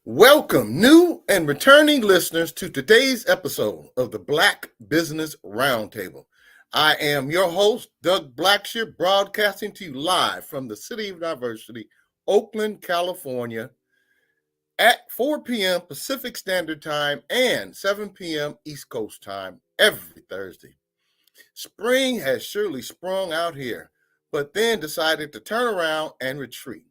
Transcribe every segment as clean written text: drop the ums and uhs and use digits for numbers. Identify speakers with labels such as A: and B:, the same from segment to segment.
A: Welcome, new and returning listeners, to today's episode of the Black Business Roundtable. I am your host, Doug Blacksher, broadcasting to you live from the City of Diversity, Oakland, California, at 4 p.m. Pacific Standard Time and 7 p.m. East Coast Time every Thursday. Spring has surely sprung out here, but then decided to turn around and retreat.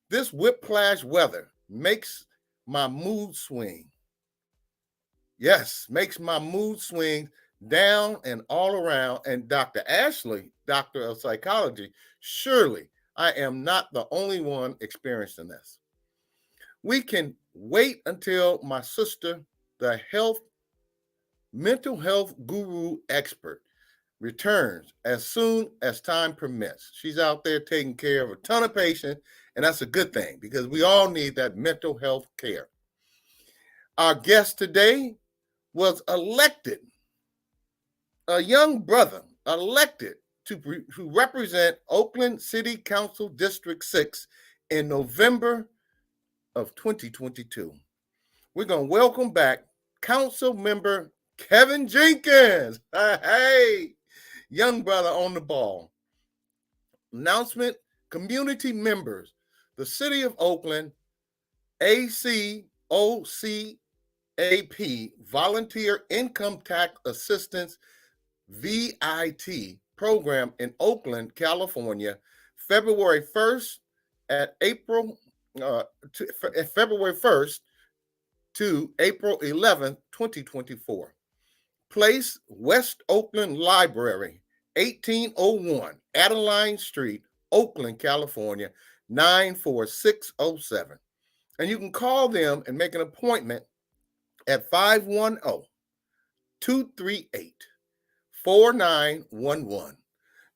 A: This whiplash weather makes my mood swing. Yes, makes my mood swing down and all around. And Dr. Ashley, Doctor of Psychology, surely I am not the only one experiencing this. We can wait until my sister, the mental health guru expert, returns as soon as time permits. She's out there taking care of a ton of patients, and that's a good thing because we all need that mental health care. Our guest today was elected, a young brother elected to represent Oakland City Council District 6 in November of 2022. We're going to welcome back Councilmember Kevin Jenkins. Hey, young brother on the ball. Announcement, community members, the City of Oakland, AC-OCAP, Volunteer Income Tax Assistance, VITA program in Oakland, California, February 1st February 1st to April 11th, 2024. Place, West Oakland Library, 1801 Adeline Street, Oakland, California, 94607. And you can call them and make an appointment at 510-238-4911.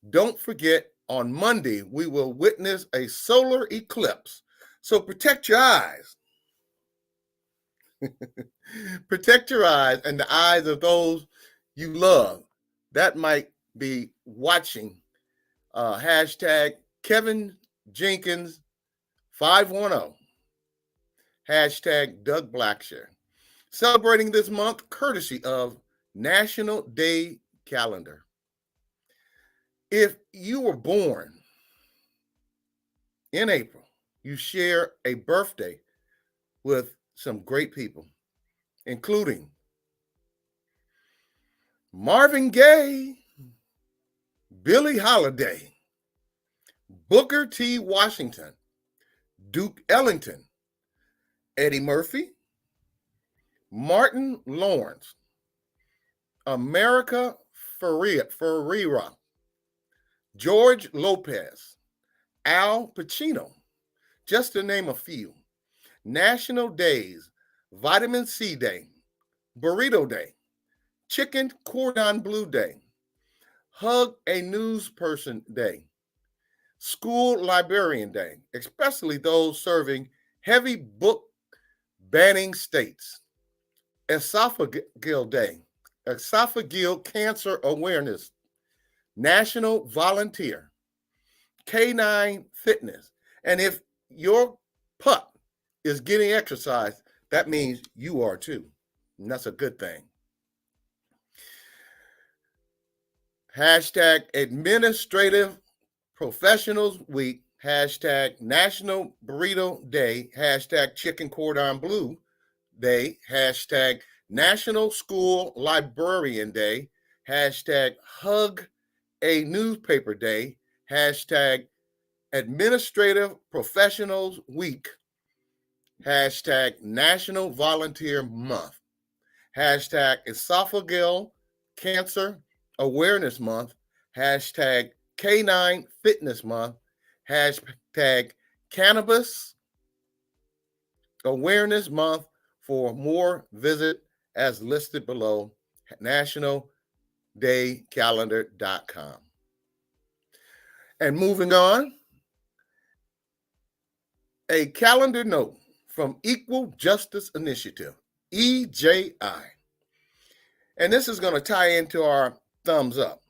A: Don't forget, on Monday, we will witness a solar eclipse. So protect your eyes. Protect your eyes and the eyes of those you love that might be watching. Hashtag Kevin Jenkins 510. Hashtag Doug Blacksher. Celebrating this month courtesy of National Day Calendar. If you were born in April, you share a birthday with some great people, including Marvin Gaye, Billie Holiday, Booker T. Washington, Duke Ellington, Eddie Murphy, Martin Lawrence, America Ferreira, George Lopez, Al Pacino, just to name a few. National Days, Vitamin C Day, Burrito Day, Chicken Cordon Bleu Day, Hug a News Person Day, School Librarian Day, especially those serving heavy book banning states, Esophageal Day, Esophageal Cancer Awareness, National Volunteer, Canine Fitness. And if your pup is getting exercise, that means you are too. And that's a good thing. Hashtag Administrative Professionals Week, hashtag National Burrito Day, hashtag Chicken Cordon Bleu Day, hashtag National School Librarian Day, hashtag Hug a Newspaper Day, hashtag Administrative Professionals Week, hashtag National Volunteer Month, hashtag Esophageal Cancer Awareness Month, hashtag Canine Fitness Month, hashtag Cannabis Awareness Month. For more, visit as listed below, nationaldaycalendar.com. And moving on, a calendar note from Equal Justice Initiative, EJI. And this is going to tie into our thumbs up.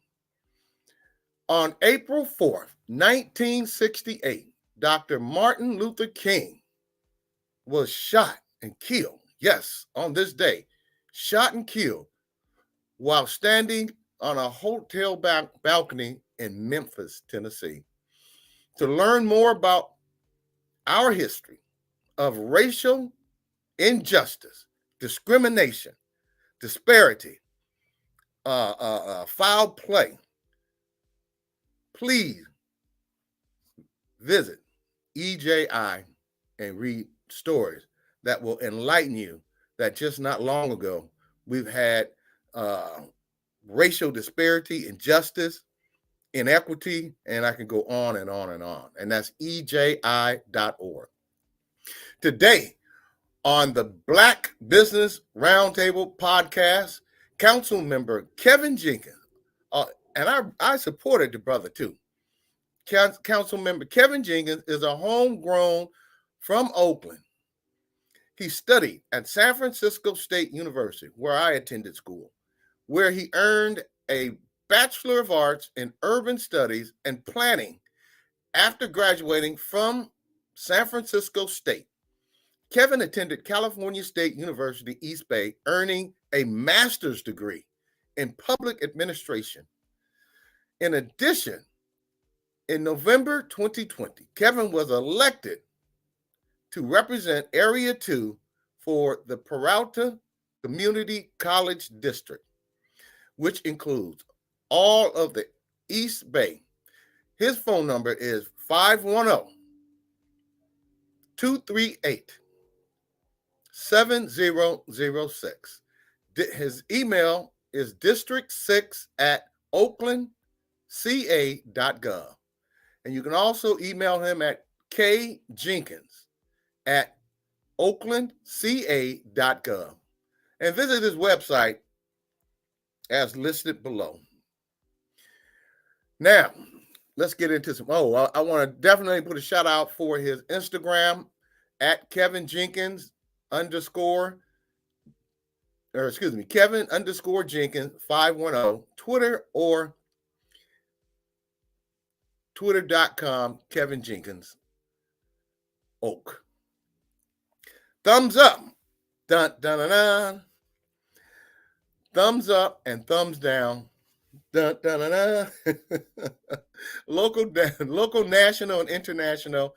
A: On April 4th, 1968, Dr. Martin Luther King was shot and killed. Yes, on this day, shot and killed while standing on a hotel balcony in Memphis, Tennessee. To learn more about our history of racial injustice, discrimination, disparity, foul play, please visit EJI and read stories that will enlighten you that just not long ago we've had racial disparity, injustice, inequity, and I can go on and on and on. And that's EJI.org. Today on the Black Business Roundtable podcast, Councilmember Kevin Jenkins, and I supported the brother too. Councilmember Kevin Jenkins is a homegrown from Oakland. He studied at San Francisco State University, where I attended school, where he earned a Bachelor of Arts in Urban Studies and Planning after graduating from San Francisco State. Kevin attended California State University, East Bay, earning a master's degree in public administration. In addition, in November 2020, Kevin was elected to represent Area 2 for the Peralta Community College District, which includes all of the East Bay. His phone number is 510-238-7006. His email is district6@oaklandca.gov. And you can also email him at kjenkins@oaklandca.gov. And visit his website as listed below. Now, let's get into some. I want to definitely put a shout out for his Instagram at Kevin Jenkins Kevin Jenkins 510, Twitter or twitter.com Kevin Jenkins Oak. Thumbs up. Dun, dun, dun, dun. Thumbs up and thumbs down. Dun, dun, dun, dun. Local, national, and international.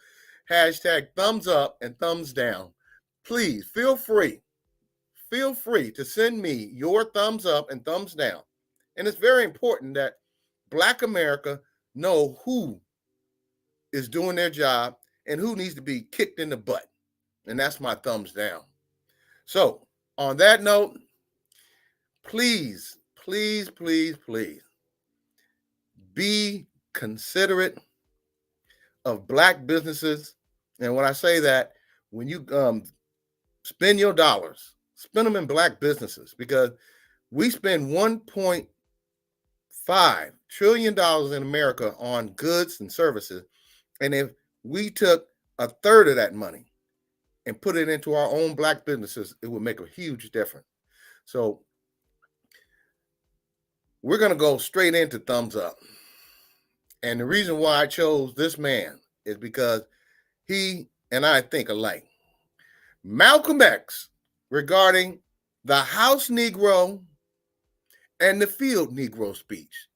A: Hashtag thumbs up and thumbs down. Please feel free to send me your thumbs up and thumbs down. And it's very important that Black America know who is doing their job and who needs to be kicked in the butt. And that's my thumbs down. So on that note, please be considerate of Black businesses. And when I say that, when you spend your dollars, spend them in Black businesses, because we spend $1.5 trillion in America on goods and services. And if we took a third of that money and put it into our own Black businesses, it would make a huge difference. So we're going to go straight into thumbs up. And the reason why I chose this man is because he and I think alike. Malcolm X, regarding the House Negro and the Field Negro speech.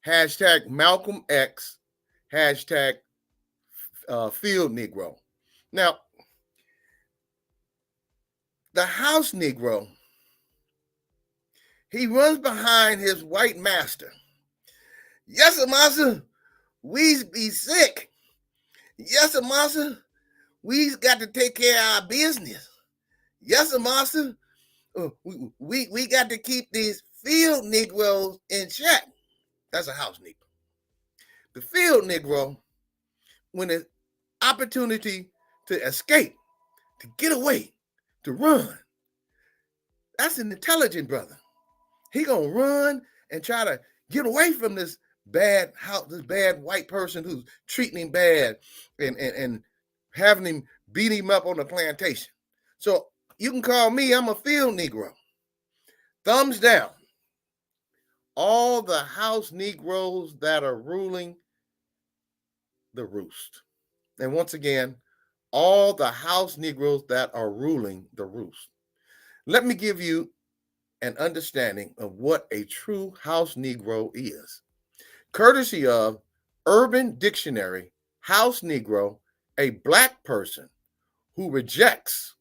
A: Hashtag Malcolm X, hashtag Field Negro. Now, the House Negro, he runs behind his white master. Yes, sir, master, we be sick. Yes, sir, master, we got to take care of our business. Yes, sir, master, we got to keep these field Negroes in check. That's a House Negro. The field Negro, when the opportunity to escape, to get away, to run, that's an intelligent brother. He gonna run and try to get away from this bad white person who's treating him bad and having him beat him up on the plantation. So you can call me, I'm a field Negro. Thumbs down. All the House Negroes that are ruling the roost. And once again, all the house Negroes that are ruling the roost. Let me give you an understanding of what a true house Negro is. Courtesy of Urban Dictionary, house Negro, a black person who rejects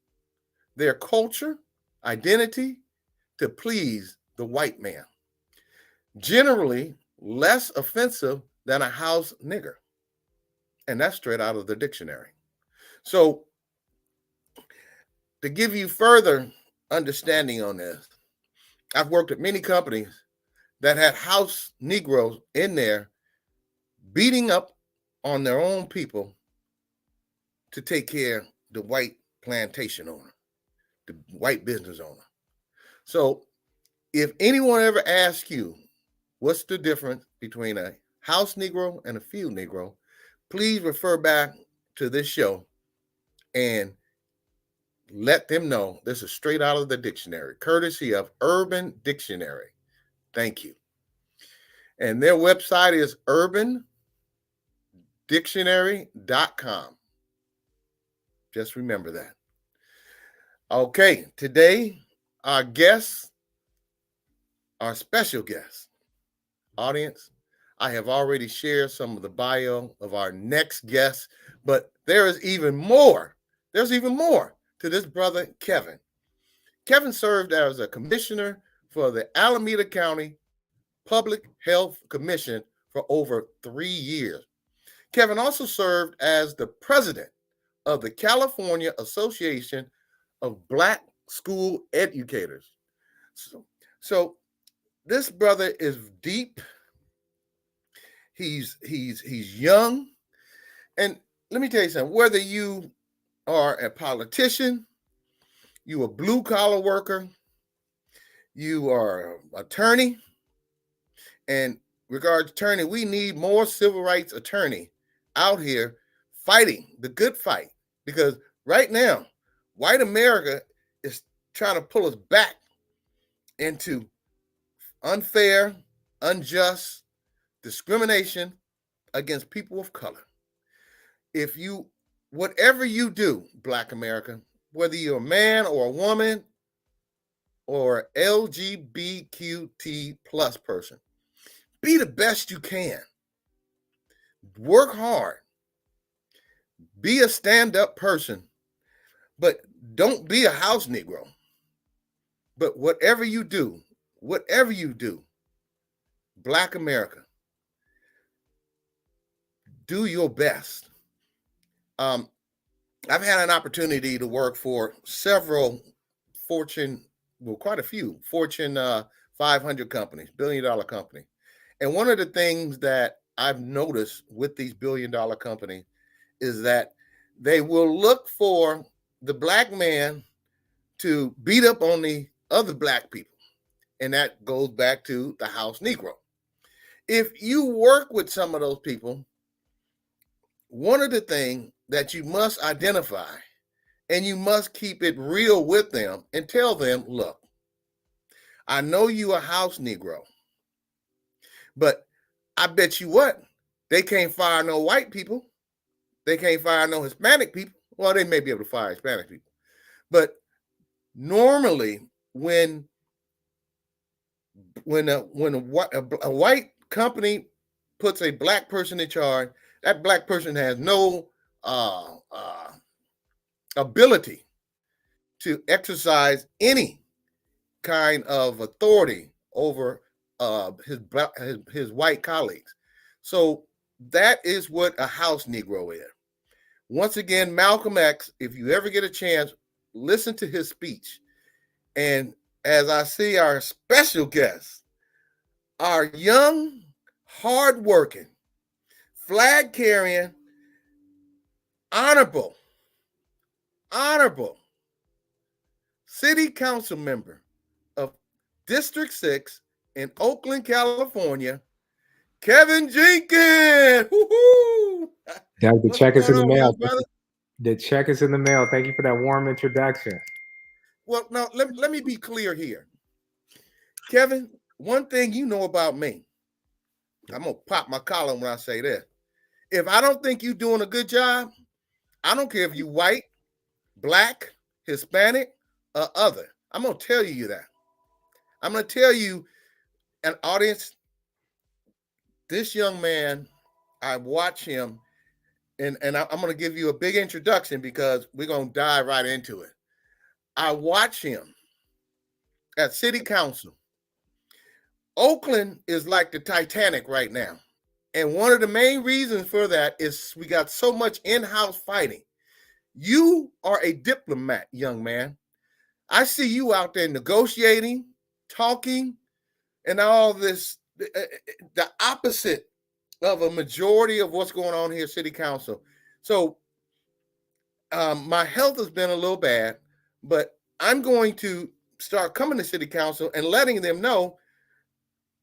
A: their culture, identity to please the white man. Generally less offensive than a house nigger. And that's straight out of the dictionary. So to give you further understanding on this, I've worked at many companies that had house Negroes in there beating up on their own people to take care of the white plantation owner, the white business owner. So if anyone ever asks you what's the difference between a house Negro and a field Negro, please refer back to this show and let them know this is straight out of the dictionary, courtesy of Urban Dictionary. Thank you. And their website is urbandictionary.com. Just remember that. Okay, today our guests, our special guests, audience, I have already shared some of the bio of our next guest, but there is even more. There's even more to this brother, Kevin. Kevin served as a commissioner for the Alameda County Public Health Commission for over 3 years. Kevin also served as the president of the California Association of Black School Educators. So this brother is deep. He's young. And let me tell you something, whether you are a politician, you a blue collar worker, you are an attorney, and regards attorney, we need more civil rights attorney out here fighting the good fight, because right now, white America is trying to pull us back into unfair, unjust discrimination against people of color. Whatever you do, Black America, whether you're a man or a woman or LGBTQ plus person, be the best you can. Work hard. Be a stand-up person, but don't be a house Negro. But whatever you do, Black America, do your best. I've had an opportunity to work for several quite a few Fortune 500 companies, billion-dollar companies. And one of the things that I've noticed with these billion-dollar companies is that they will look for the Black man to beat up on the other Black people. And that goes back to the house Negro. If you work with some of those people, one of the things that you must identify, and you must keep it real with them and tell them, look, I know you a house Negro, but I bet you what, they can't fire no white people. They can't fire no Hispanic people. Well, they may be able to fire Hispanic people. But normally when a white company puts a Black person in charge, that Black person has no ability to exercise any kind of authority over his white colleagues. So that is what a house Negro is. Once again, Malcolm X, if you ever get a chance, listen to his speech. And as I see our special guest, our young, hardworking, flag-carrying, honorable city council member of District 6 in Oakland, California, Kevin Jenkins. Woo-hoo!
B: Doug, the check is in the mail.
A: Brother?
B: The check is in the mail. Thank you for that warm introduction.
A: Well, now let me be clear here. Kevin, one thing you know about me, I'm going to pop my collar when I say this. If I don't think you're doing a good job, I don't care if you white, black, Hispanic, or other. I'm going to tell you that. I'm going to tell you, an audience, this young man, I watch him, and I'm going to give you a big introduction because we're going to dive right into it. I watch him at City Council. Oakland is like the Titanic right now. And one of the main reasons for that is we got so much in-house fighting. You are a diplomat, young man. I see you out there negotiating, talking, and all this, the opposite of a majority of what's going on here at City Council. So my health has been a little bad, but I'm going to start coming to City Council and letting them know,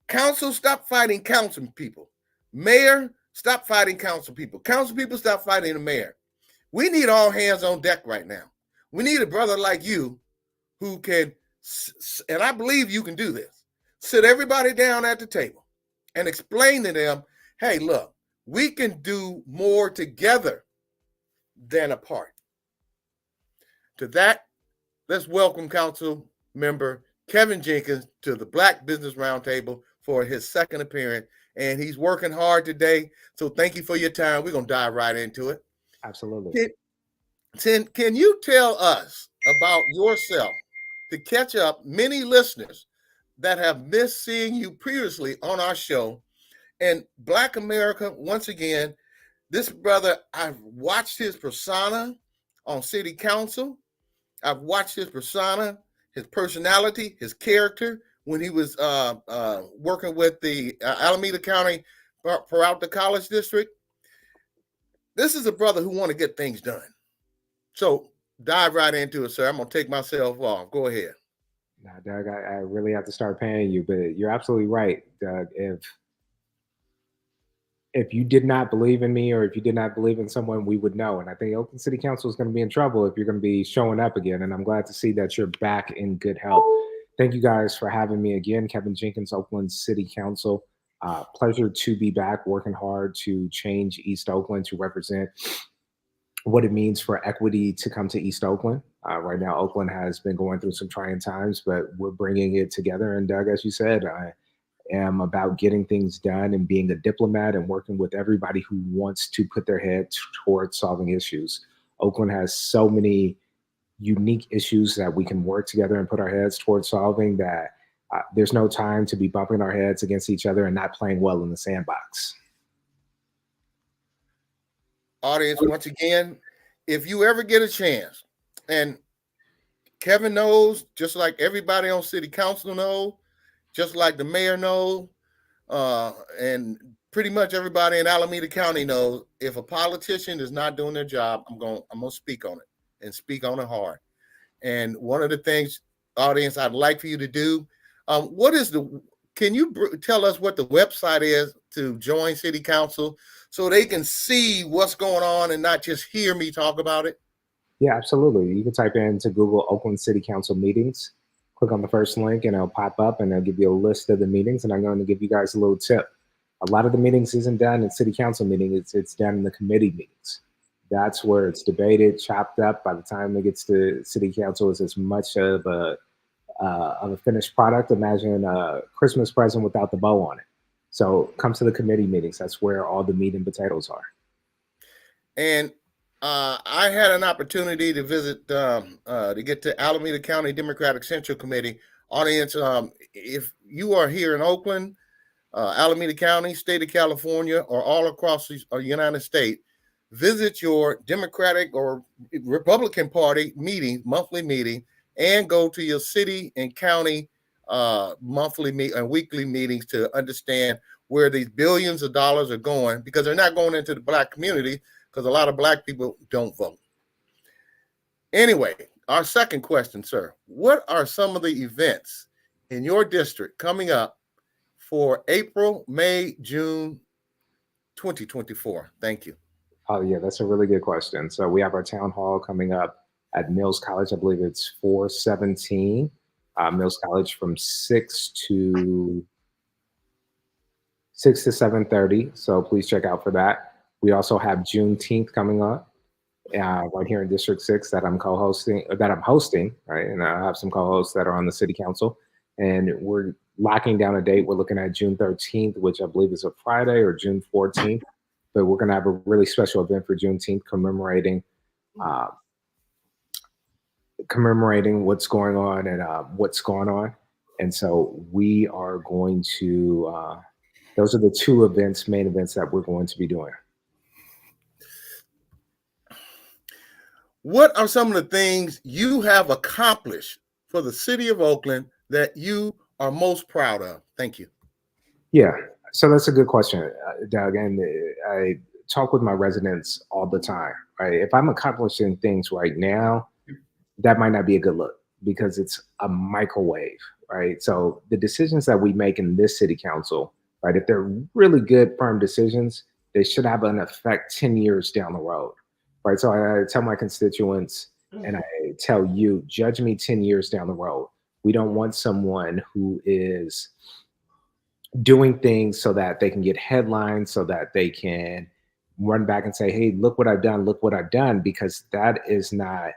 A: council, stop fighting council people. Mayor, stop fighting council people. Council people, stop fighting the mayor. We need all hands on deck right now. We need a brother like you who can, and I believe you can do this, sit everybody down at the table and explain to them, hey, look, we can do more together than apart. To that, let's welcome Council Member Kevin Jenkins to the Black Business Roundtable for his second appearance. And he's working hard today. So thank you for your time. We're going to dive right into it.
B: Absolutely.
A: Can you tell us about yourself to catch up many listeners that have missed seeing you previously on our show? And Black America, once again, this brother, I've watched his persona on City Council. I've watched his persona, his personality, his character when he was working with the Alameda County Peralta College District. This is a brother who want to get things done. So dive right into it, sir. I'm going to take myself off. Go ahead.
B: Now, Doug, I really have to start paying you, but you're absolutely right, Doug. If you did not believe in me or if you did not believe in someone, we would know. And I think Oakland City Council is going to be in trouble if you're going to be showing up again. And I'm glad to see that you're back in good health. Thank you guys for having me again. Kevin Jenkins, Oakland City Council. Pleasure to be back, working hard to change East Oakland, to represent what it means for equity to come to East Oakland. Right now, Oakland has been going through some trying times, but we're bringing it together. And Doug, as you said, I am about getting things done and being a diplomat and working with everybody who wants to put their head towards solving issues. Oakland has so many unique issues that we can work together and put our heads towards solving that there's no time to be bumping our heads against each other and not playing well in the sandbox.
A: Audience, once again, if you ever get a chance, and Kevin knows, just like everybody on City Council knows, just like the mayor knows, and pretty much everybody in Alameda County knows, if a politician is not doing their job, I'm going to speak on it and speak on it hard. And one of the things, audience, I'd like for you to do, can you tell us what the website is to join City Council so they can see what's going on and not just hear me talk about it?
B: Yeah, absolutely. You can type into Google Oakland City Council meetings, click on the first link and it'll pop up and it'll give you a list of the meetings. And I'm going to give you guys a little tip. A lot of the meetings isn't done in City Council meetings, it's done in the committee meetings. That's where it's debated, chopped up. By the time it gets to City Council, it's as much of a finished product. Imagine a Christmas present without the bow on it. So come to the committee meetings. That's where all the meat and potatoes are.
A: And I had an opportunity to visit, to get to Alameda County Democratic Central Committee. Audience, if you are here in Oakland, Alameda County, state of California, or all across the United States, visit your Democratic or Republican Party meeting, monthly meeting, and go to your city and county monthly and weekly meetings to understand where these billions of dollars are going, because they're not going into the Black community, because a lot of Black people don't vote. Anyway, our second question, sir. What are some of the events in your district coming up for April, May, June 2024? Thank you.
B: Oh, yeah, that's a really good question. So we have our town hall coming up at Mills College. I believe it's 417 Mills College from 6 to 7:30. So please check out for that. We also have Juneteenth coming up. right here in District 6 that I'm hosting, right? And I have some co-hosts that are on the city council, and we're locking down a date. We're looking at June 13th, which I believe is a Friday, or June 14th. But we're going to have a really special event for Juneteenth, commemorating what's going on and what's going on. And so we are going to, those are the two main events that we're going to be doing.
A: What are some of the things you have accomplished for the city of Oakland that you are most proud of? Thank you.
B: Yeah, so that's a good question, Doug. And I talk with my residents all the time, right? If I'm accomplishing things right now, that might not be a good look because it's a microwave, right? So the decisions that we make in this city council, right, if they're really good, firm decisions, they should have an effect 10 years down the road, right? So I tell my constituents and I tell you, judge me 10 years down the road. We don't want someone who is doing things so that they can get headlines, so that they can run back and say, hey, look what I've done, because that is not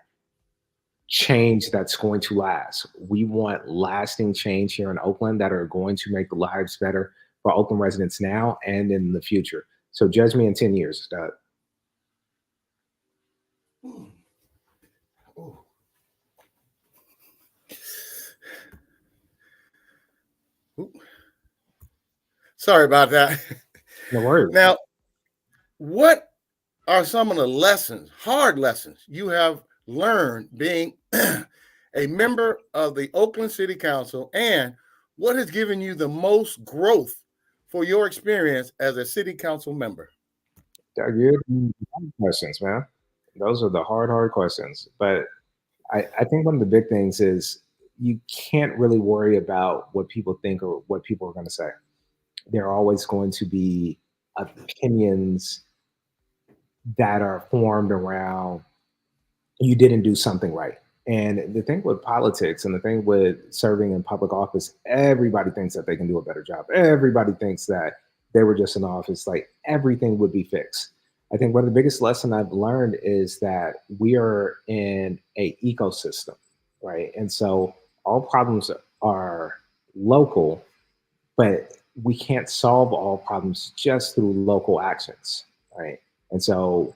B: change that's going to last. We want lasting change here in Oakland that are going to make the lives better for Oakland residents now and in the future. So judge me in 10 years, Doug.
A: Sorry about that.
B: No worries.
A: Now, what are some of the hard lessons you have learned being a member of the Oakland City Council, and what has given you the most growth for your experience as a city council member?
B: Doug, you're questions, man. Those are the hard questions. But I think one of the big things is you can't really worry about what people think or what people are going to say. There are always going to be opinions that are formed around you didn't do something right. And the thing with politics and the thing with serving in public office, everybody thinks that they can do a better job. Everybody thinks that they were just in office, like everything would be fixed. I think one of the biggest lessons I've learned is that we are in a ecosystem, right? And so all problems are local, but we can't solve all problems just through local actions, right? And so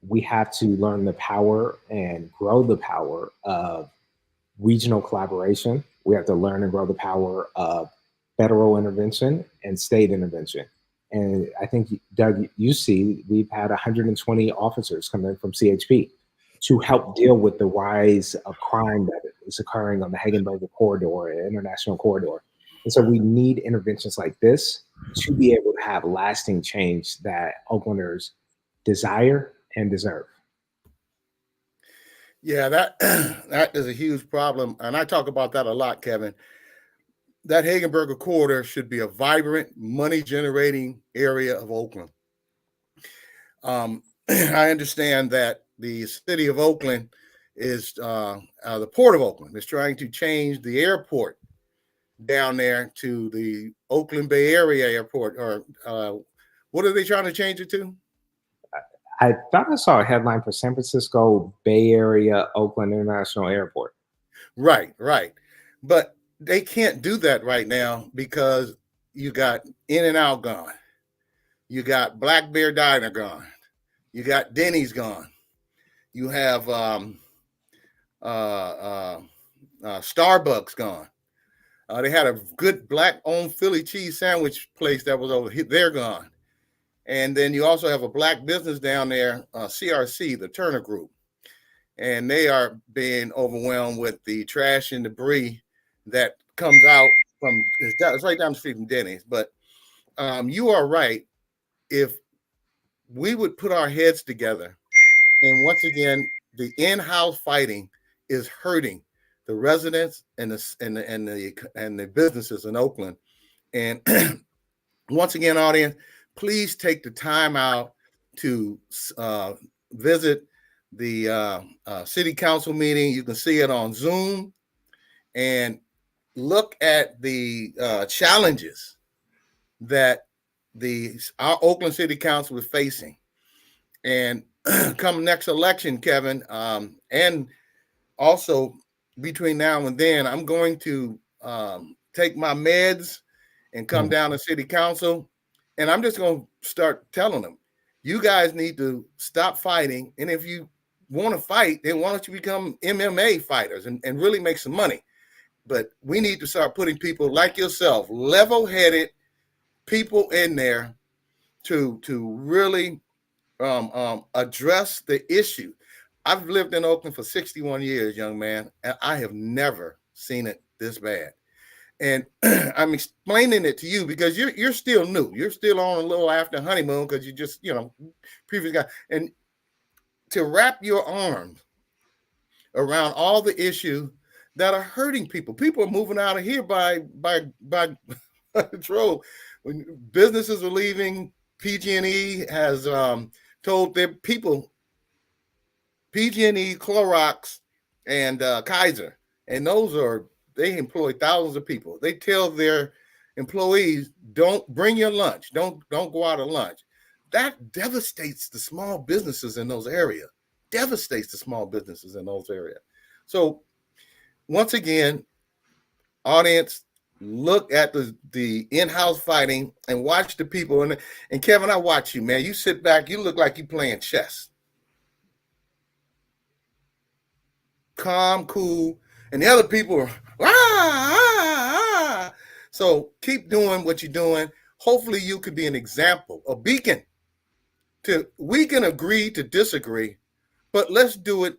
B: we have to learn the power and grow the power of regional collaboration. We have to learn and grow the power of federal intervention and state intervention. And I think, Doug, you see, we've had 120 officers come in from CHP to help deal with the rise of crime that is occurring on the Hagenberger corridor, international corridor. And so we need interventions like this to be able to have lasting change that Oaklanders desire and deserve.
A: Yeah, that is a huge problem. And I talk about that a lot, Kevin. That Hagenberger corridor should be a vibrant, money-generating area of Oakland. I understand that the city of Oakland is, the Port of Oakland is trying to change the airport down there to the Oakland Bay Area Airport. Or what are they trying to change it to?
B: I thought I saw a headline for San Francisco Bay Area Oakland International Airport.
A: Right. But they can't do that right now because you got In-N-Out gone. You got Black Bear Diner gone. You got Denny's gone. You have Starbucks gone. They had a good Black-owned Philly cheese sandwich place that was over here. They're gone. And then you also have a Black business down there, CRC, the Turner Group. And they are being overwhelmed with the trash and debris that comes out from, it's right down the street from Denny's. But you are right. If we would put our heads together, and once again, the in-house fighting is hurting the residents and the businesses in Oakland. And once again, audience, please take the time out to visit the city council meeting. You can see it on Zoom and look at the challenges that our Oakland City Council is facing. And come next election, Kevin, and also between now and then, I'm going to take my meds and come down to city council, and I'm just going to start telling them, you guys need to stop fighting, and if you want to fight, then why don't you become MMA fighters and really make some money? But we need to start putting people like yourself, level-headed people in there to really address the issue. I've lived in Oakland for 61 years, young man, and I have never seen it this bad. And I'm explaining it to you because you're still new. You're still on a little after honeymoon because you just, previous guy. And to wrap your arms around all the issues that are hurting people. People are moving out of here by control. When businesses are leaving, PG&E has told their people, PG&E, Clorox, and Kaiser, and they employ thousands of people. They tell their employees, don't bring your lunch, don't go out at lunch. That devastates the small businesses in those areas. So once again, audience, look at the in-house fighting and watch the people. And Kevin, I watch you, man. You sit back, you look like you playing chess. Calm, cool, and the other people are So keep doing what you're doing. Hopefully you could be an example, a beacon. We can agree to disagree, but let's do it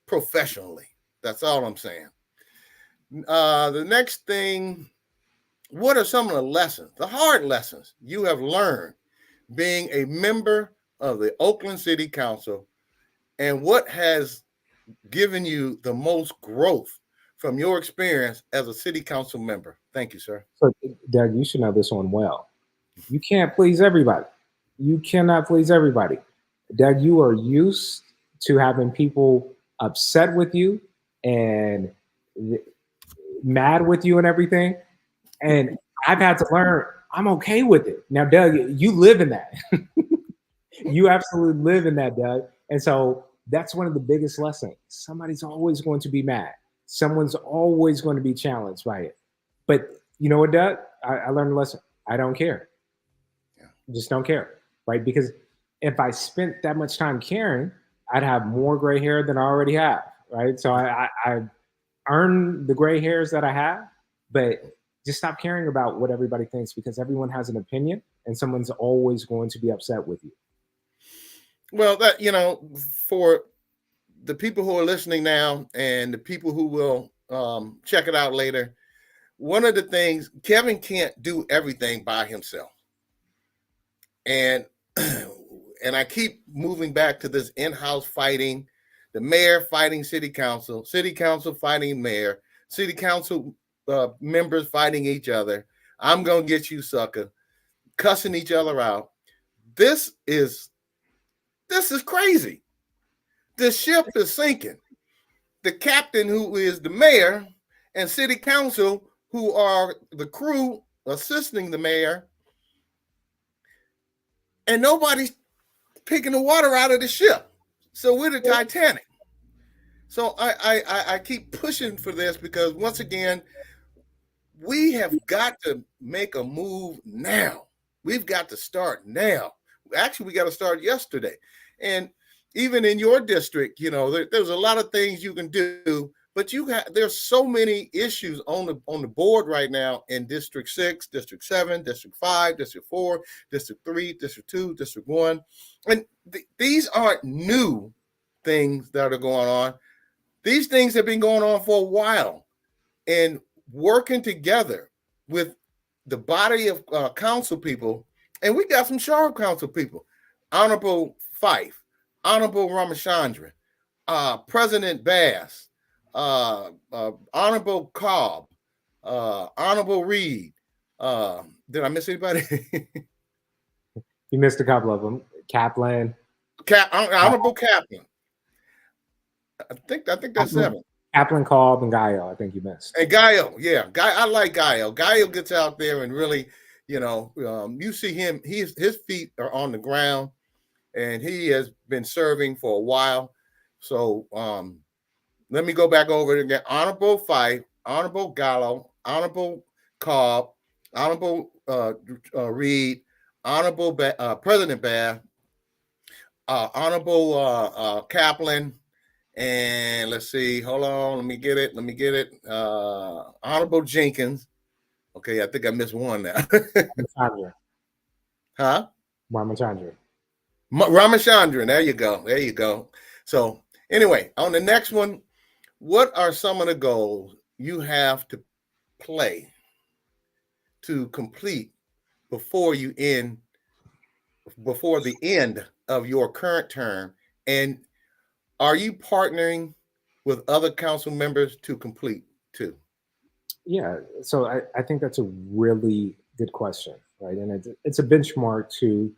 A: professionally. That's all I'm saying. The next thing, what are some of the lessons, the hard lessons you have learned being a member of the Oakland City Council, and what has given you the most growth from your experience as a city council member? Thank you, sir.
B: So, Doug, you should know this one well. You can't please everybody. You cannot please everybody. Doug, you are used to having people upset with you and mad with you and everything. And I've had to learn I'm okay with it. Now, Doug, you live in that. You absolutely live in that, Doug. And so that's one of the biggest lessons. Somebody's always going to be mad. Someone's always going to be challenged by it. But you know what, Doug? I learned a lesson. I don't care. Just don't care, right? Because if I spent that much time caring, I'd have more gray hair than I already have, right? So I earned the gray hairs that I have, but just stop caring about what everybody thinks, because everyone has an opinion and someone's always going to be upset with you.
A: Well, that, for the people who are listening now and the people who will check it out later, one of the things, Kevin can't do everything by himself. And I keep moving back to this in-house fighting, the mayor fighting city council fighting mayor, city council members fighting each other. I'm going to get you, sucker, cussing each other out. This is crazy. The ship is sinking. The captain, who is the mayor, and city council, who are the crew assisting the mayor, and nobody's picking the water out of the ship. So we're the Titanic. So I keep pushing for this, because once again, we have got to make a move now. We've got to start now. Actually, we got to start yesterday. And even in your district, there's a lot of things you can do, but there's so many issues on the board right now in District 6, District 7, District 5, District 4, District 3, District 2, District 1. And these aren't new things that are going on. These things have been going on for a while. And working together with the body of council people, and we got some sharp council people, Honorable Fife, Honorable Ramachandran, President Bass, Honorable Cobb, Honorable Reed. Did I miss anybody?
B: You missed a couple of them. Kaplan.
A: Honorable Kaplan. I think that's 7.
B: Kaplan, Cobb, and Gaio, I think you missed.
A: And Gaio, yeah. I like Gaio. Gaio gets out there and really, you see him, his feet are on the ground. and he has been serving for a while. So let me go back over it again. Honorable Fife, Honorable Gallo, Honorable Cobb, Honorable Reed, Honorable President Bath, Honorable Kaplan, and let's see, hold on, let me get it. Honorable Jenkins. Okay, I think I missed one now. Huh?
B: Ramachandran.
A: Ramachandran. There you go. So anyway, on the next one, what are some of the goals you have to play to complete before the end of your current term? And are you partnering with other council members to complete too?
B: Yeah, so I think that's a really good question, right? And it's a benchmark to,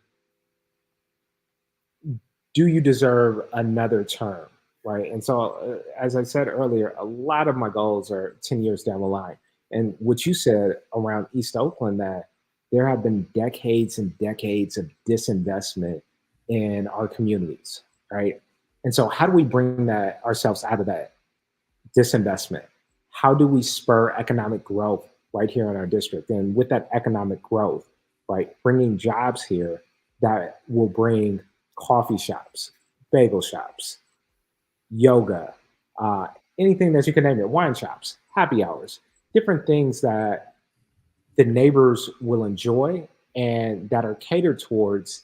B: do you deserve another term, right? And so, as I said earlier, a lot of my goals are 10 years down the line. And what you said around East Oakland, that there have been decades and decades of disinvestment in our communities, right? And so, how do we bring that ourselves out of that disinvestment? How do we spur economic growth right here in our district? And with that economic growth, right, bringing jobs here that will bring coffee shops, bagel shops, yoga, anything that you can name it, wine shops, happy hours, different things that the neighbors will enjoy and that are catered towards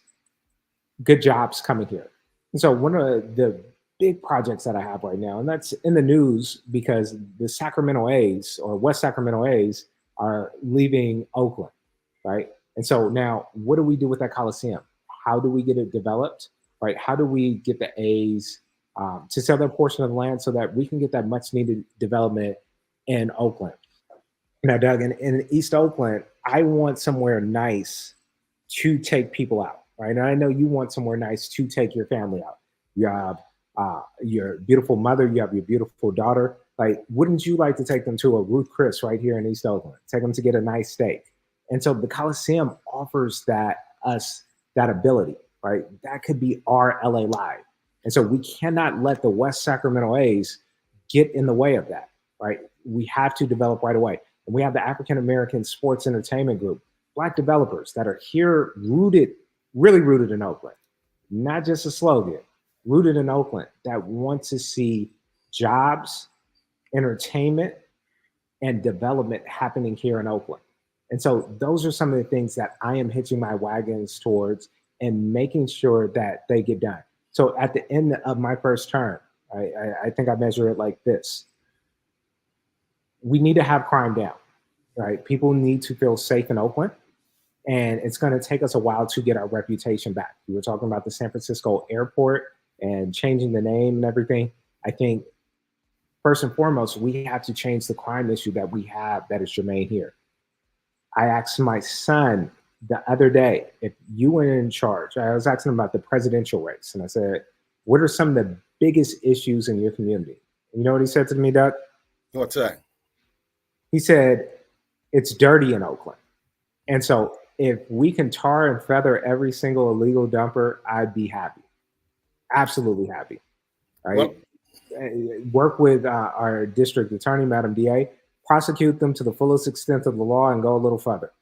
B: good jobs coming here. And so one of the big projects that I have right now, and that's in the news because the Sacramento A's, or West Sacramento A's, are leaving Oakland, right? And so now, what do we do with that Coliseum? How do we get it developed, right? How do we get the A's to sell their portion of the land so that we can get that much needed development in Oakland? Now, Doug, in East Oakland, I want somewhere nice to take people out, right? And I know you want somewhere nice to take your family out. You have your beautiful mother, you have your beautiful daughter. Like, wouldn't you like to take them to a Ruth Chris right here in East Oakland? Take them to get a nice steak. And so the Coliseum offers us that ability, right? That could be our LA Live. And so we cannot let the West Sacramento A's get in the way of that, right? We have to develop right away. And we have the African American Sports Entertainment Group, Black developers that are here really rooted in Oakland, not just a slogan, rooted in Oakland, that want to see jobs, entertainment, and development happening here in Oakland. And so those are some of the things that I am hitching my wagons towards and making sure that they get done. So at the end of my first term, I think I measure it like this. We need to have crime down, right? People need to feel safe in Oakland. And it's going to take us a while to get our reputation back. We were talking about the San Francisco airport and changing the name and everything. I think first and foremost, we have to change the crime issue that we have that is germane here. I asked my son the other day, if you were in charge, I was asking him about the presidential race. And I said, what are some of the biggest issues in your community? You know what he said to me, Doug?
A: What's that?
B: He said, it's dirty in Oakland. And so if we can tar and feather every single illegal dumper, I'd be happy. Absolutely happy. Right? Well, work with our district attorney, Madam DA, prosecute them to the fullest extent of the law and go a little further.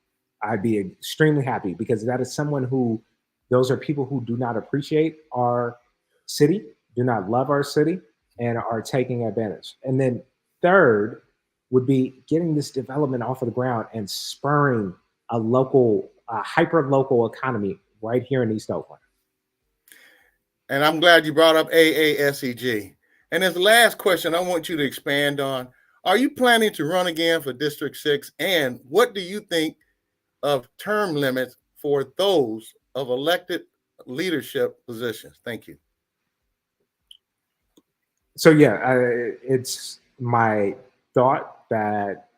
B: I'd be extremely happy, because that is those are people who do not appreciate our city, do not love our city, and are taking advantage. And then third would be getting this development off of the ground and spurring a hyper-local economy right here in East Oakland.
A: And I'm glad you brought up AASEG. And as the last question, I want you to expand on, are you planning to run again for District 6? And what do you think of term limits for those of elected leadership positions? Thank you.
B: So yeah, it's my thought that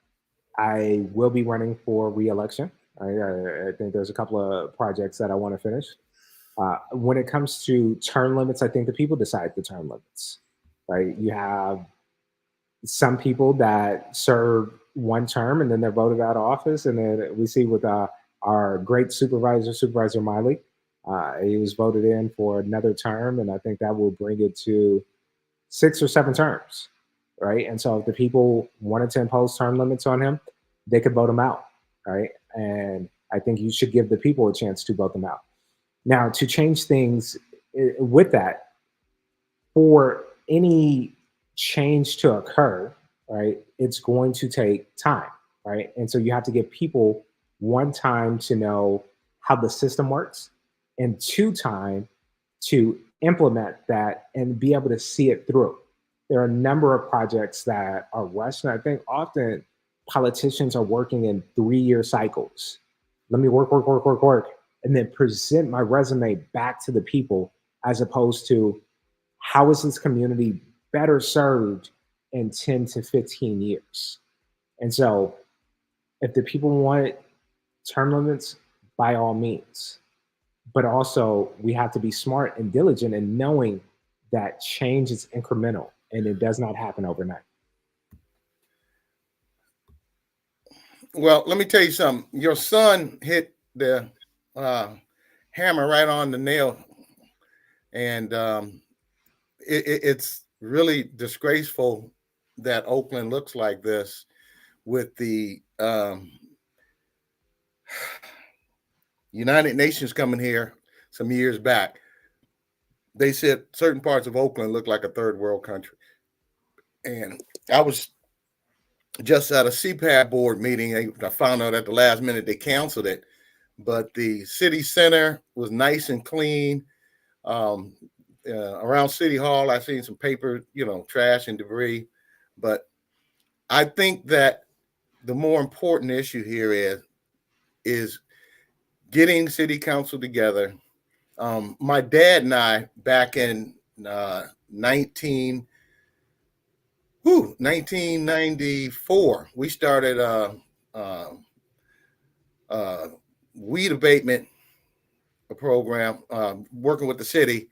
B: I will be running for re-election. I think there's a couple of projects that I want to finish. When it comes to term limits, I think the people decide the term limits, right? You have some people that serve one term and then they're voted out of office. And then we see with our great Supervisor Miley, He was voted in for another term, and I think that will bring it to 6 or 7 terms, right? And so if the people wanted to impose term limits on him, they could vote him out, right? And I think you should give the people a chance to vote them out. Now, to change things with that, for any change to occur, right, it's going to take time, right? And so you have to give people, one, time to know how the system works, and 2, time to implement that and be able to see it through. There are a number of projects that are rushed, and I think often politicians are working in 3-year cycles. Let me work, and then present my resume back to the people, as opposed to how is this community better served in 10 to 15 years? And so if the people want term limits, by all means. But also we have to be smart and diligent in knowing that change is incremental and it does not happen overnight.
A: Well, let me tell you something. Your son hit the hammer right on the nail. And it's really disgraceful that Oakland looks like this with the United Nations coming here some years back. They said certain parts of Oakland look like a third world country. And I was just at a CPAB board meeting. I found out at the last minute they canceled it, but the city center was nice and clean. Around City Hall, I've seen some paper, trash and debris. But I think that the more important issue here is getting city council together. My dad and I, back in 1994, we started weed abatement program, working with the city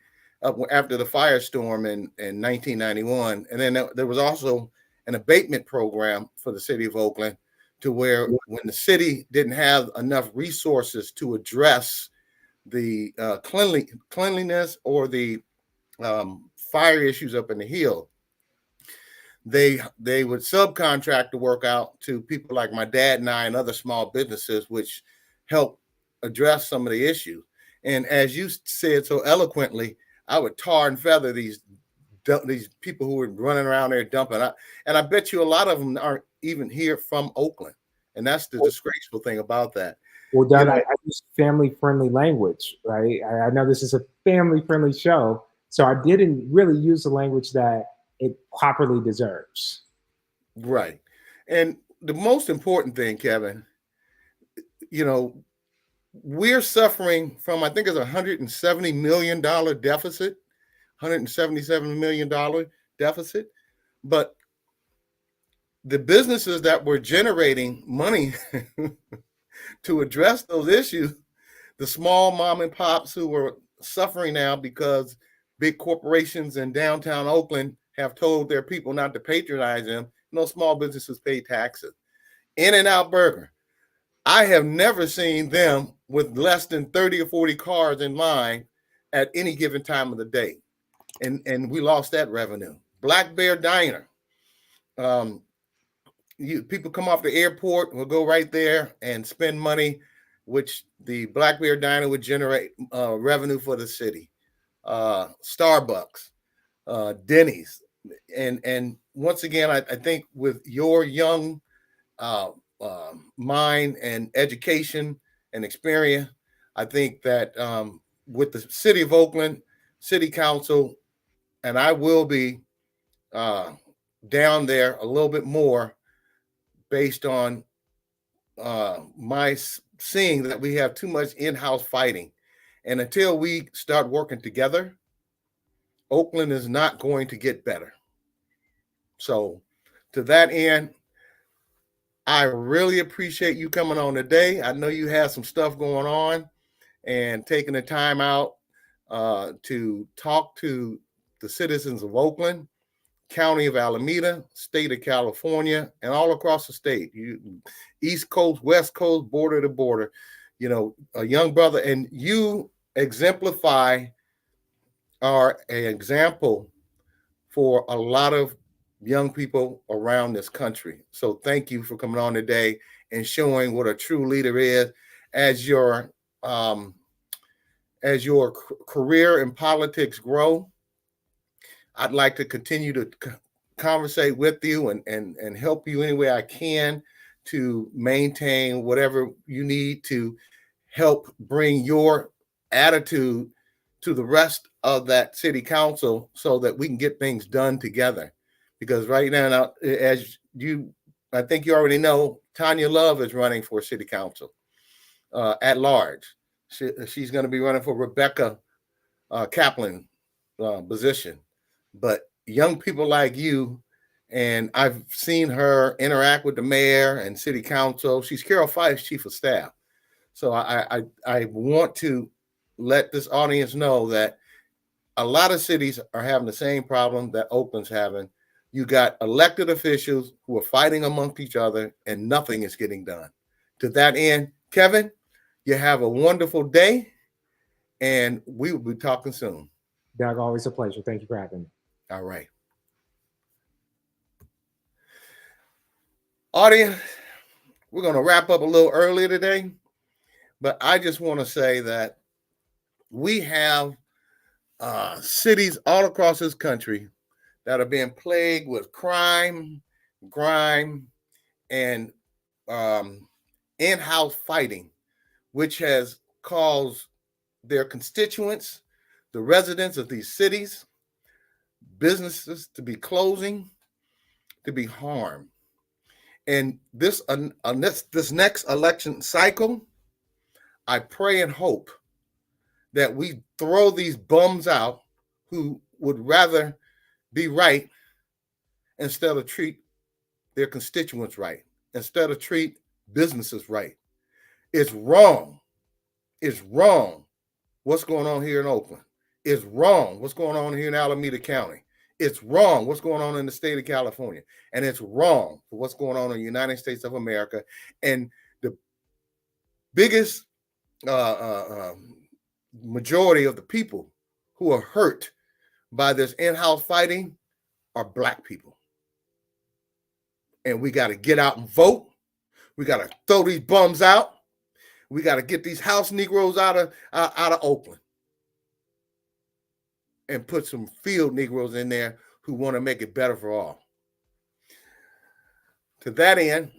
A: after the firestorm in 1991. And then there was also an abatement program for the city of Oakland, to where when the city didn't have enough resources to address the cleanliness or the fire issues up in the hill, they would subcontract the work out to people like my dad and I and other small businesses, which help address some of the issues. And as you said so eloquently, I would tar and feather these people who were running around there dumping. And I bet you a lot of them aren't even here from Oakland. And that's the disgraceful thing about that.
B: Well, Doug, I use family-friendly language, right? I know this is a family-friendly show, so I didn't really use the language that it properly deserves.
A: Right. And the most important thing, Kevin, we're suffering from, I think it's $170 million deficit, $177 million deficit. But the businesses that were generating money to address those issues, the small mom and pops who were suffering now because big corporations in downtown Oakland have told their people not to patronize them, those small businesses pay taxes. In-N-Out Burger, I have never seen them with less than 30 or 40 cars in line at any given time of the day. And we lost that revenue. Black Bear Diner. People come off the airport, will go right there and spend money, which the Black Bear Diner would generate revenue for the city. Starbucks, Denny's. And once again, I think with your young mind and education and experience, I think that with the city of Oakland, city council, and I will be down there a little bit more based on my seeing that we have too much in-house fighting. And until we start working together, Oakland is not going to get better. So to that end, I really appreciate you coming on today. I know you have some stuff going on and taking the time out to talk to the citizens of Oakland, County of Alameda, state of California, and all across the state. East Coast, West Coast, border to border. A young brother, and you exemplify, are an example for a lot of young people around this country. So thank you for coming on today and showing what a true leader is as your career in politics grow. I'd like to continue to conversate with you and help you any way I can to maintain whatever you need to help bring your attitude to the rest of that city council so that we can get things done together. Because right now, I think you already know, Tanya Love is running for city council at large. She's going to be running for Rebecca Kaplan position. But young people like you, and I've seen her interact with the mayor and city council. She's Carol Fife's chief of staff. So I want to let this audience know that a lot of cities are having the same problem that Oakland's having. You got elected officials who are fighting amongst each other and nothing is getting done. To that end, Kevin, you have a wonderful day and we will be talking soon.
B: Doug, always a pleasure. Thank you for having me.
A: All right. Audience, we're going to wrap up a little earlier today, but I just want to say that we have cities all across this country that are being plagued with crime, grime, and in-house fighting, which has caused their constituents, the residents of these cities, businesses to be closing, to be harmed. And this next election cycle, I pray and hope that we throw these bums out who would rather be right instead of treat their constituents right, instead of treat businesses right. It's wrong. It's wrong what's going on here in Oakland. It's wrong what's going on here in Alameda County. It's wrong what's going on in the state of California. And it's wrong for what's going on in the United States of America. And the biggest majority of the people who are hurt by this in-house fighting are Black people. And we got to get out and vote. We got to throw these bums out. We got to get these house Negroes out of Oakland and put some field Negroes in there who want to make it better for all. To that end,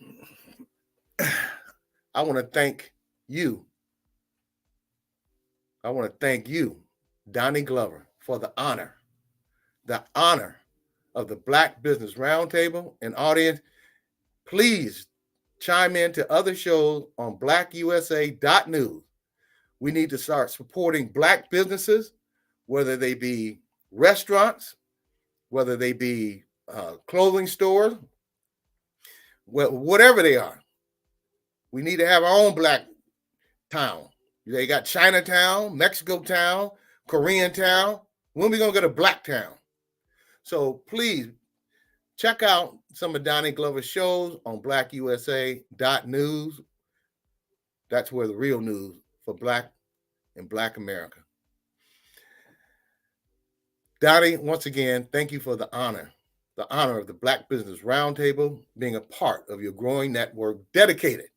A: I want to thank you. I want to thank you, Doni Glover, for the honor of the Black Business Roundtable. And audience, please chime in to other shows on blackusa.news. We need to start supporting Black businesses, whether they be restaurants, whether they be clothing stores, whatever they are. We need to have our own Black town. They got Chinatown, Mexico Town, Korean Town. When are we going to get a Black town? So please check out some of Doni Glover's shows on blackusa.news. That's where the real news for Black and Black America. Doni, once again, thank you for the honor of the Black Business Roundtable, being a part of your growing network dedicated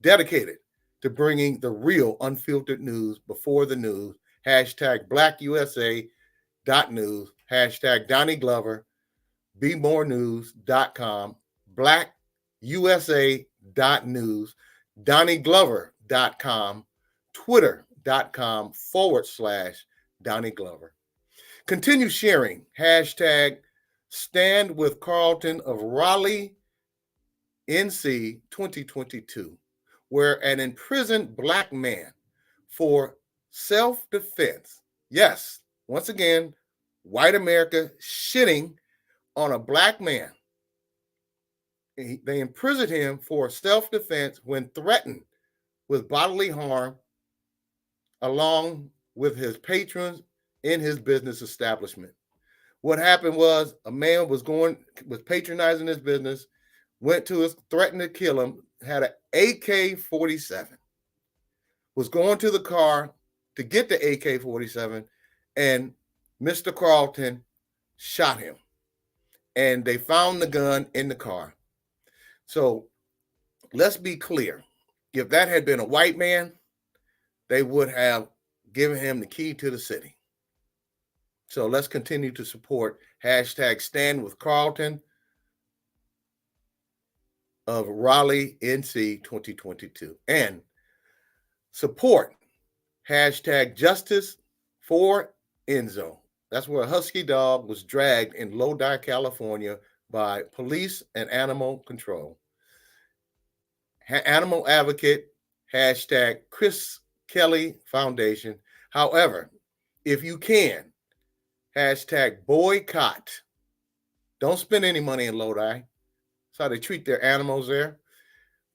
A: to bringing the real unfiltered news before the news. Hashtag blackusa.news, hashtag Doni Glover, bemorenews.com, blackusa.news, doniglover.com, twitter.com/Doni Glover. Continue sharing, hashtag Stand with Carlton of Raleigh, NC 2022, where an imprisoned Black man for self-defense, yes, once again, white America shitting on a Black man. They imprisoned him for self-defense when threatened with bodily harm along with his patrons in his business establishment. What happened was a man was patronizing his business, went to us, threatened to kill him, had an AK-47, was going to the car to get the AK-47, and Mr. Carlton shot him. And they found the gun in the car. So let's be clear. If that had been a white man, they would have given him the key to the city. So let's continue to support hashtag Stand with Carlton of Raleigh, NC 2022. And support hashtag Justice for Enzo. That's where a husky dog was dragged in Lodi, California by police and animal control. Animal advocate, hashtag Chris Kelly Foundation. However, if you can, hashtag boycott. Don't spend any money in Lodi. That's how they treat their animals there.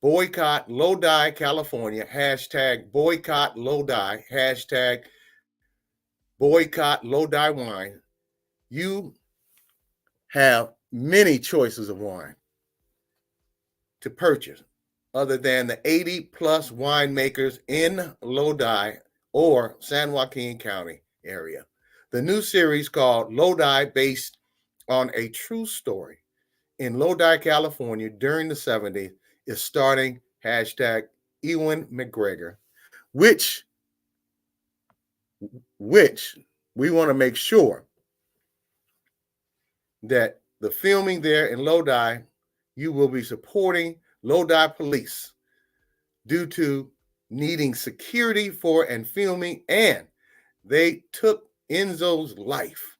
A: Boycott Lodi, California. Hashtag boycott Lodi. Hashtag boycott Lodi wine. You have many choices of wine to purchase other than the 80 plus winemakers in Lodi or San Joaquin County area. The new series called Lodi, based on a true story in Lodi, California during the 70s, is starting hashtag Ewan McGregor, which we want to make sure that the filming there in Lodi, you will be supporting Lodi police due to needing security for and filming, and they took Enzo's life,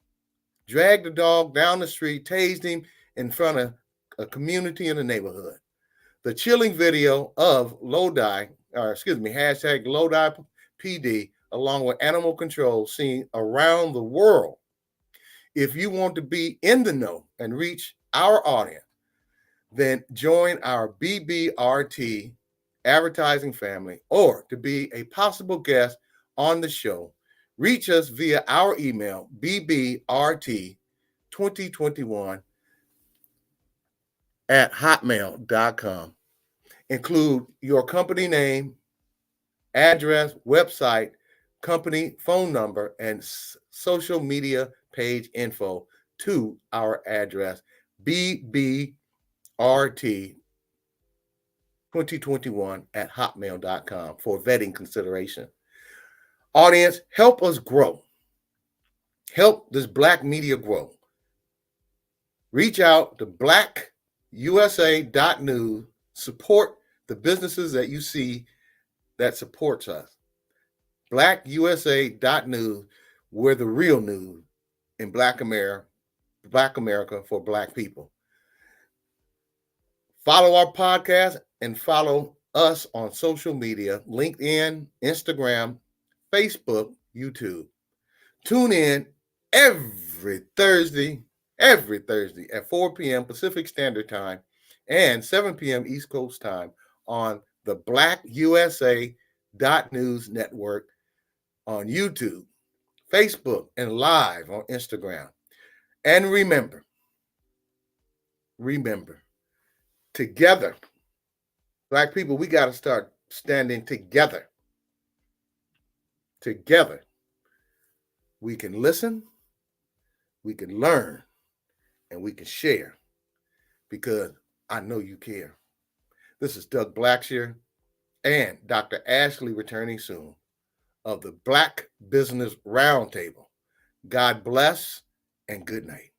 A: dragged the dog down the street, tased him in front of a community in the neighborhood. The chilling video of hashtag Lodi PD, along with animal control, seen around the world. If you want to be in the know and reach our audience, then join our BBRT advertising family, or to be a possible guest on the show, reach us via our email, bbrt2021@hotmail.com. Include your company name, address, website, company phone number, and social media page info to our address, bbrt2021@hotmail.com, for vetting consideration. Audience, help us grow. Help this Black media grow. Reach out to blackusa.news. Support the businesses that you see that supports us. blackusa.news, we're the real news in Black America for Black people. Follow our podcast and follow us on social media, LinkedIn, Instagram, Facebook, YouTube. Tune in every Thursday at 4 p.m. Pacific Standard Time and 7 p.m. East Coast Time on the blackusa.news network on YouTube, Facebook, and live on Instagram. And remember, together, Black people, we got to start standing together. Together, we can listen, we can learn, and we can share, because I know you care. This is Doug Blacksher and Dr. Ashley, returning soon, of the Black Business Roundtable. God bless and good night.